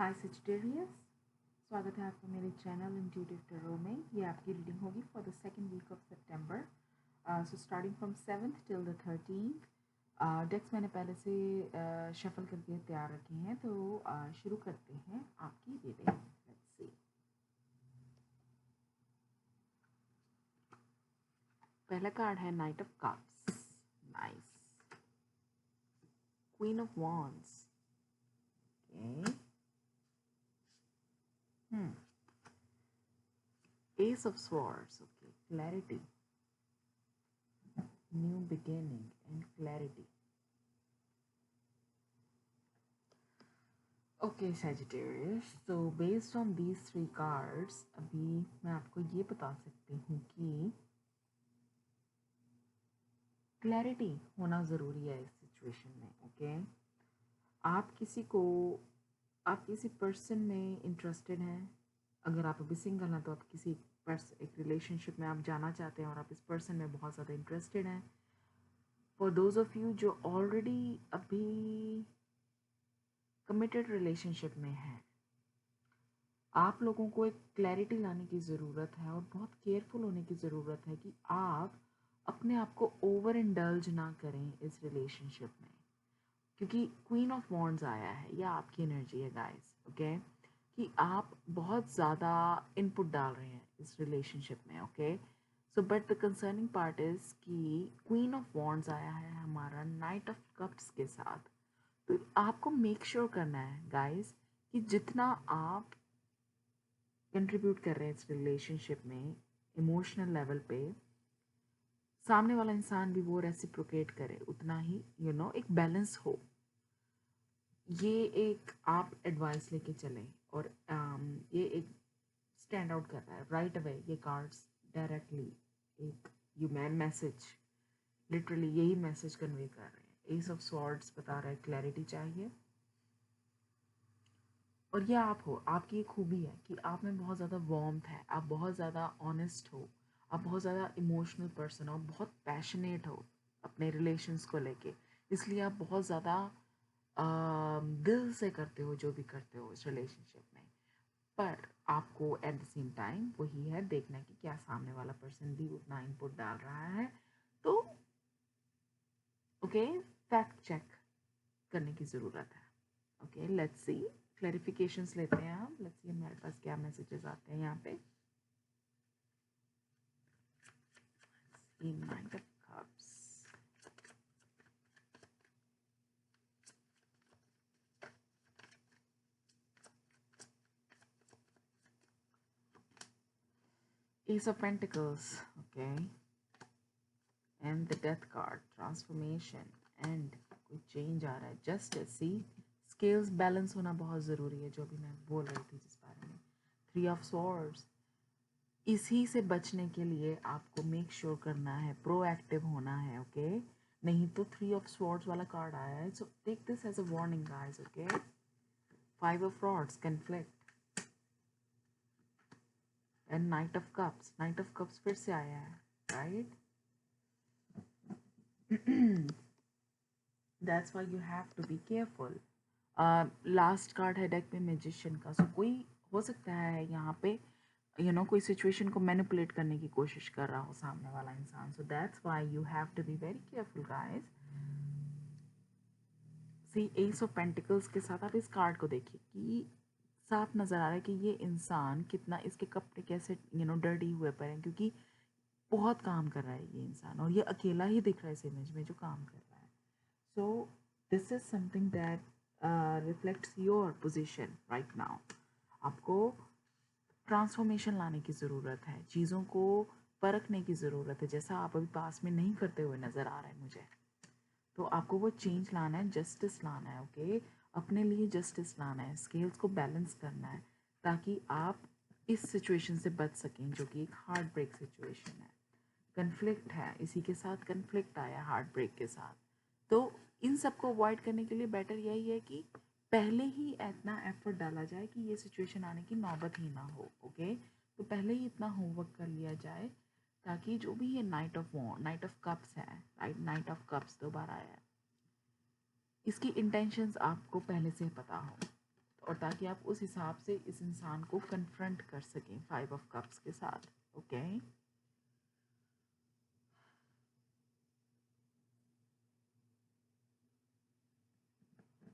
हाय Sagittarius, स्वागत है आपका मेरे चैनल इंट्यूटिव टैरो में। ये आपकी रीडिंग होगी for the second week of September, so starting from 7th till the 13th। Decks मैंने पहले से शफल करके तैयार रखे हैं, तो शुरू करते हैं आपकी रीडिंग। Let's see. पहला कार्ड है night of cups. Nice. Queen of wands. Okay. Ace of Swords. Okay, clarity, new beginning and clarity. Okay, Sagittarius. So based on these three cards, अभी मैं आपको ये बता सकती हूँ कि clarity होना ज़रूरी है इस सिचुएशन में. Okay, आप किसी पर्सन में इंटरेस्टेड हैं. अगर आप अभी सिंगल हैं तो आप किसी एक रिलेशनशिप में आप जाना चाहते हैं और आप इस पर्सन में बहुत ज़्यादा इंटरेस्टेड हैं. फॉर दोज ऑफ यू जो ऑलरेडी अभी कमिटेड रिलेशनशिप में हैं, आप लोगों को एक क्लैरिटी लाने की ज़रूरत है और बहुत केयरफुल होने की ज़रूरत है कि आप अपने आप को ओवर इंडल्ज ना करें इस रिलेशनशिप में, क्योंकि क्वीन ऑफ वॉन्ड्स आया है. यह आपकी एनर्जी है गाइस. ओके, कि आप बहुत ज़्यादा इनपुट डाल रहे हैं इस रिलेशनशिप में. Okay, so but the concerning part is कि क्वीन ऑफ वॉन्ड्स आया है हमारा नाइट ऑफ कप्स के साथ. तो आपको मेक श्योर करना है गाइस कि जितना आप कंट्रीब्यूट कर रहे हैं इस रिलेशनशिप में इमोशनल लेवल पे, सामने वाला इंसान भी वो रेसिप्रोकेट करे उतना ही, एक बैलेंस हो. ये एक आप एडवाइस लेके चलें और ये एक स्टैंड आउट कर रहा है राइट अवे. ये कार्ड्स डायरेक्टली एक ह्यूमन मैसेज, लिटरली यही मैसेज कन्वे कर रहे हैं. एस ऑफ स्वॉर्ड्स बता रहा है क्लैरिटी चाहिए. और ये आप हो, आपकी एक खूबी है कि आप में बहुत ज़्यादा वार्मथ है, आप बहुत ज़्यादा ऑनेस्ट हो, आप बहुत ज़्यादा इमोशनल पर्सन हो, बहुत पैशनेट हो अपने रिलेशंस को लेके. इसलिए आप बहुत ज़्यादा दिल से करते हो जो भी करते हो इस रिलेशनशिप में. पर आपको एट द सेम टाइम वही है देखना कि क्या सामने वाला पर्सन भी उतना इनपुट डाल रहा है. तो ओके, फैक्ट चेक करने की ज़रूरत है. Okay, let's see. क्लैरिफिकेशंस लेते हैं हम. लेट्स सी हमारे पास क्या मैसेजेस आते हैं यहाँ पे. Night of cups. Ace of Pentacles. Okay, and the Death card. Transformation and कोई चेंज आ रहा है. Justice. See, स्केल्स बैलेंस होना बहुत ज़रूरी है, जो भी मैं बोल रही थी जिस बारे में. 3 of Swords. इसी से बचने के लिए आपको मेक श्योर करना है, प्रोएक्टिव होना है. ओके, नहीं तो 3 of Swords वाला कार्ड आया है. So take this as a warning guys. Okay, 5 of Rods, conflict and knight of cups. Knight of cups फिर से आया है, right. That's why you have to be careful. Last card है deck में magician का. So कोई हो सकता है यहाँ पे कोई सिचुएशन को मैनिपुलेट करने की कोशिश कर रहा हो सामने वाला इंसान. So that's why you have to be very careful guys. See, ace of pentacles के साथ आप इस कार्ड को देखिए कि साफ नज़र आ रहा है कि ये इंसान कितना, इसके कपड़े कैसे डर्टी हुए पर हैं, क्योंकि बहुत काम कर रहा है ये इंसान और ये अकेला ही दिख रहा है इस इमेज में जो काम कर रहा है. So this is something that reflects your position right now. आपको ट्रांसफॉर्मेशन लाने की ज़रूरत है, चीज़ों को परखने की ज़रूरत है, जैसा आप अभी पास में नहीं करते हुए नज़र आ रहा है मुझे. तो आपको वो चेंज लाना है, जस्टिस लाना है. ओके, अपने लिए जस्टिस लाना है, स्केल्स को बैलेंस करना है, ताकि आप इस सिचुएशन से बच सकें जो कि एक हार्ट ब्रेक सिचुएशन है. कन्फ्लिक्ट है, इसी के साथ कन्फ्लिक्ट आया हार्ट ब्रेक के साथ. तो इन सब को अवॉइड करने के लिए बेटर यही है कि पहले ही इतना एफर्ट डाला जाए कि ये सिचुएशन आने की नौबत ही ना हो. ओके, तो पहले ही इतना होमवर्क कर लिया जाए ताकि जो भी ये नाइट ऑफ कप्स है, राइट, नाइट ऑफ कप्स दोबारा आया है, इसकी इंटेंशंस आपको पहले से पता हो. और ताकि आप उस हिसाब से इस इंसान को कन्फ्रंट कर सकें 5 ऑफ कप्स के साथ। ओके,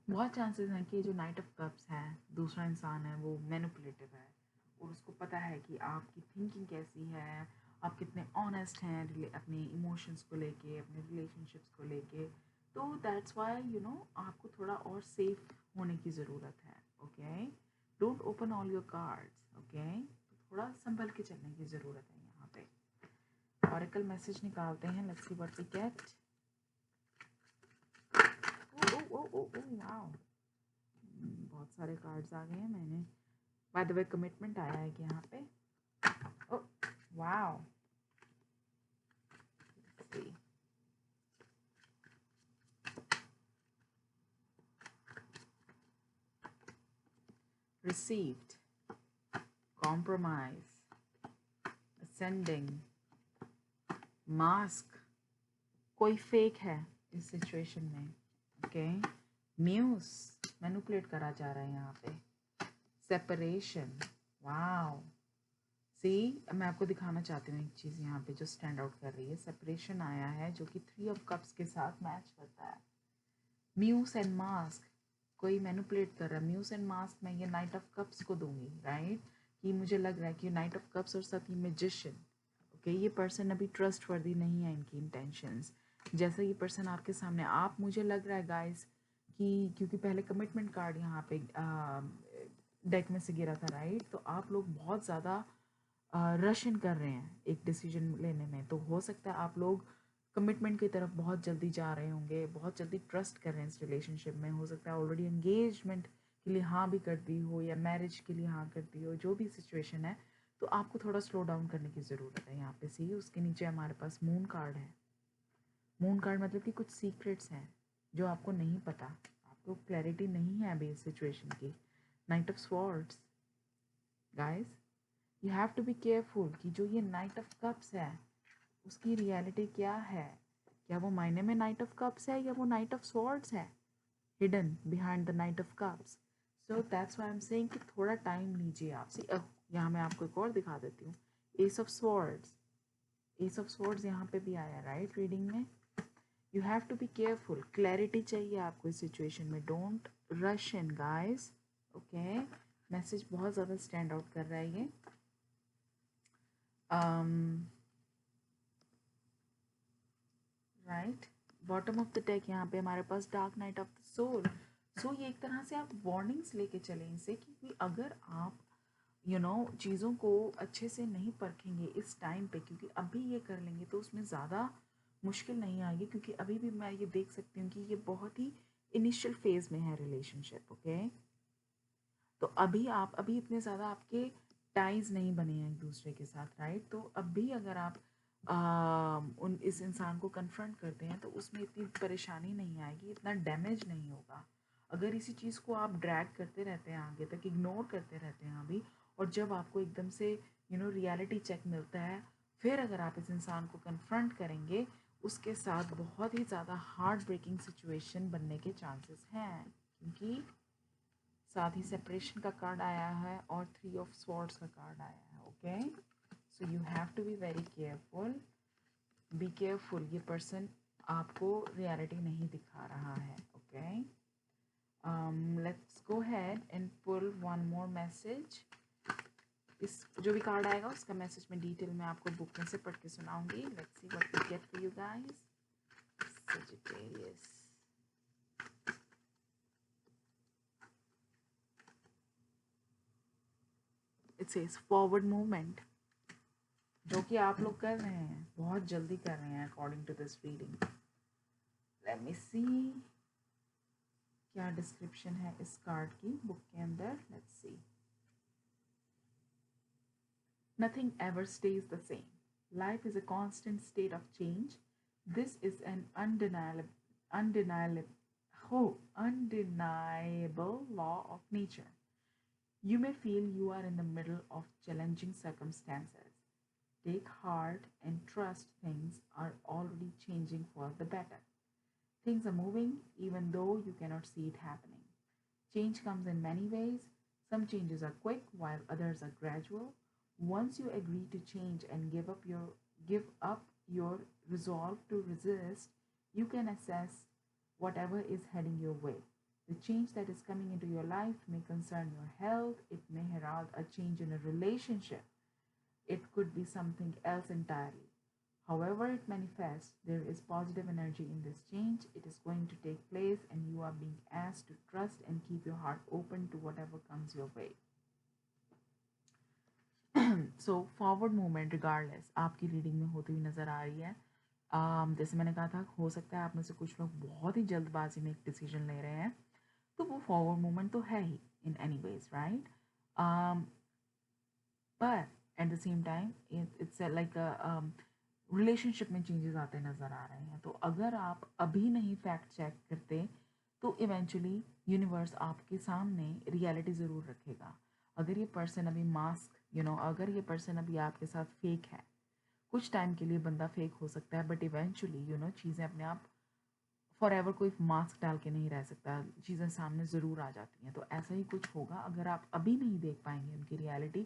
बहुत चांसेस हैं कि जो नाइट ऑफ कप्स है, दूसरा इंसान है, वो मैनिपुलेटिव है और उसको पता है कि आपकी थिंकिंग कैसी है, आप कितने ऑनेस्ट हैं अपने इमोशंस को लेके, अपने रिलेशनशिप्स को लेके। तो दैट्स वाई आपको थोड़ा और सेफ होने की ज़रूरत है। Okay, don't open all your cards. Okay, तो थोड़ा संभल के चलने की ज़रूरत है यहाँ पे। ऑरेकल मैसेज निकालते हैं, let's see what we get. Oh oh oh oh wow, बहुत सारे कार्ड्स आ गए हैं। मैंने बाय द वे कमिटमेंट आया है कि यहाँ पे। Oh wow, received, compromise, ascending, mask, कोई फेक है इस सिचुएशन में। ओके, म्यूस, मैनिपुलेट करा जा रहा है यहाँ पे। सेपरेशन, वाओ, सी मैं आपको दिखाना चाहती हूँ एक चीज़ यहाँ पे जो स्टैंड आउट कर रही है। सेपरेशन आया है जो कि 3 ऑफ कप्स के साथ मैच करता है। म्यूस एंड मास्क, कोई मैनिपुलेट कर रहा है। म्यूस एंड मास्क मैं ये नाइट ऑफ कप्स को दूंगी, राइट? कि मुझे लग रहा है कि नाइट ऑफ कप्स और साथ ही मैजिशियन। ओके, ये पर्सन अभी ट्रस्ट वर्दी नहीं है इनकी इंटेंशंस। जैसे ये पर्सन आपके सामने, आप मुझे लग रहा है गाइस कि क्योंकि पहले कमिटमेंट कार्ड यहाँ पे डेक में से गिरा था, राइट? तो आप लोग बहुत ज़्यादा रश इन कर रहे हैं एक डिसीजन लेने में। तो हो सकता है आप लोग कमिटमेंट की तरफ बहुत जल्दी जा रहे होंगे, बहुत जल्दी ट्रस्ट कर रहे हैं इस रिलेशनशिप में। हो सकता है ऑलरेडी एंगेजमेंट के लिए हाँ भी कर दी हो या मैरिज के लिए हाँ कर दी हो, जो भी सिचुएशन है। तो आपको थोड़ा स्लो डाउन करने की ज़रूरत है यहाँ पे। सी, उसके नीचे हमारे पास मून कार्ड है। मून कार्ड मतलब कि कुछ सीक्रेट्स हैं जो आपको नहीं पता, आपको क्लैरिटी नहीं है अभी इस सिचुएशन की। Knight of swords, guys you have to be careful कि जो ये नाइट ऑफ कप्स है उसकी रियलिटी क्या है। क्या वो मायने में नाइट ऑफ कप्स है या वो नाइट ऑफ स्वॉर्ड्स है hidden behind the night of cups. So that's why I am saying कि थोड़ा टाइम लीजिए आप। सी, यहाँ मैं आपको एक और दिखा देती हूँ। Ace of swords, ace of swords यहाँ पे भी आया, राइट? रीडिंग में you have to be careful, clarity चाहिए आपको इस सिचुएशन में। Don't rush in guys. Okay, message बहुत ज़्यादा स्टैंड आउट कर रहा है ये। Right, bottom of the deck यहाँ पे हमारे पास dark night of the soul. So ये एक तरह से आप वार्निंग्स लेके चलें इनसे कि अगर आप चीज़ों को अच्छे से नहीं परखेंगे इस टाइम पे, क्योंकि अभी ये कर लेंगे तो उसमें ज़्यादा मुश्किल नहीं आएगी, क्योंकि अभी भी मैं ये देख सकती हूँ कि ये बहुत ही इनिशियल फेज में है रिलेशनशिप। ओके, तो अभी इतने ज़्यादा आपके टाइज नहीं बने हैं एक दूसरे के साथ, राइट? तो अभी अगर आप इस इंसान को कन्फ्रंट करते हैं तो उसमें इतनी परेशानी नहीं आएगी, इतना डैमेज नहीं होगा। अगर इसी चीज़ को आप ड्रैग करते रहते हैं आगे तक, इग्नोर करते रहते हैं अभी, और जब आपको एकदम से रियलिटी चेक मिलता है, फिर अगर आप इस इंसान को कन्फ्रंट करेंगे, उसके साथ बहुत ही ज़्यादा हार्ट ब्रेकिंग सिचुएशन बनने के चांसेस हैं। क्योंकि साथ ही सेपरेशन का कार्ड आया है और 3 ऑफ स्वॉर्ड्स का कार्ड आया है। Okay, so you have to be very careful, be careful. ये पर्सन आपको रियलिटी नहीं दिखा रहा है। Okay, let's go head and pull one more message. इस जो भी कार्ड आएगा उसका मैसेज मैं डिटेल में आपको बुक में से पढ़ के सुनाऊंगी। Let's see what we get for you guys. Sagittarius, it says forward movement, जो कि आप लोग कर रहे हैं, बहुत जल्दी कर रहे हैं according to this reading. Let me see क्या डिस्क्रिप्शन है इस कार्ड की बुक के अंदर। Let's see. Nothing ever stays the same. Life is a constant state of change. This is an undeniable law of nature. You may feel you are in the middle of challenging circumstances. Take heart and trust things are already changing for the better. Things are moving even though you cannot see it happening. Change comes in many ways. Some changes are quick while others are gradual. Once you agree to change and give up your resolve to resist, you can assess whatever is heading your way. The change that is coming into your life may concern your health, it may herald a change in a relationship, it could be something else entirely. However, it manifests, there is positive energy in this change. It is going to take place, and you are being asked to trust and keep your heart open to whatever comes your way. So forward movement regardless आपकी reading में होती हुई नज़र आ रही है. जैसे मैंने कहा था, हो सकता है आप में से कुछ लोग बहुत ही जल्दबाजी में एक डिसीजन ले रहे हैं, तो वो फॉरवर्ड मूवमेंट तो है ही in any ways, right. But at the same time it's like relationship में चेंजेस आते नज़र आ रहे हैं. तो अगर आप अभी नहीं फैक्ट चेक करते तो इवेंचुअली यूनिवर्स आपके सामने रियलिटी ज़रूर रखेगा. अगर ये पर्सन अभी मास्क अगर ये पर्सन अभी आपके साथ फेक है, कुछ टाइम के लिए बंदा फेक हो सकता है, बट इवेंचुअली चीज़ें अपने आप फॉर एवर कोई मास्क डाल के नहीं रह सकता, चीज़ें सामने ज़रूर आ जाती हैं. तो ऐसा ही कुछ होगा. अगर आप अभी नहीं देख पाएंगे उनकी रियलिटी,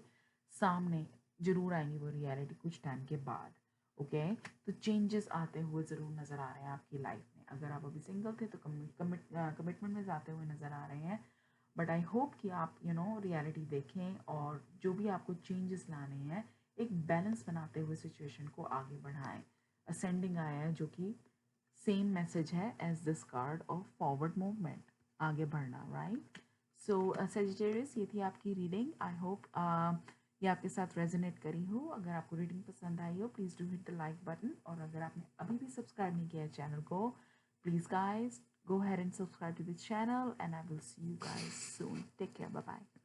सामने ज़रूर आएंगी वो रियलिटी कुछ टाइम के बाद. ओके, तो चेंजेस आते हुए ज़रूर नज़र आ रहे हैं आपकी लाइफ में. अगर आप अभी सिंगल थे तो कमिटमेंट में जाते हुए नज़र आ रहे हैं. बट आई होप कि आप रियलिटी देखें और जो भी आपको चेंजेस लाने हैं, एक बैलेंस बनाते हुए सिचुएशन को आगे बढ़ाएं. असेंडिंग आया है जो कि सेम मैसेज है as this card of forward movement, आगे बढ़ना, राइट. सो सेजिटेरियस, ये थी आपकी रीडिंग. आई होप ये आपके साथ रेजोनेट करी हो. अगर आपको रीडिंग पसंद आई हो, please do hit the like button. और अगर आपने अभी भी सब्सक्राइब नहीं किया है चैनल को, please guys go ahead and subscribe to the channel, and I will see you guys soon. Take care. Bye bye.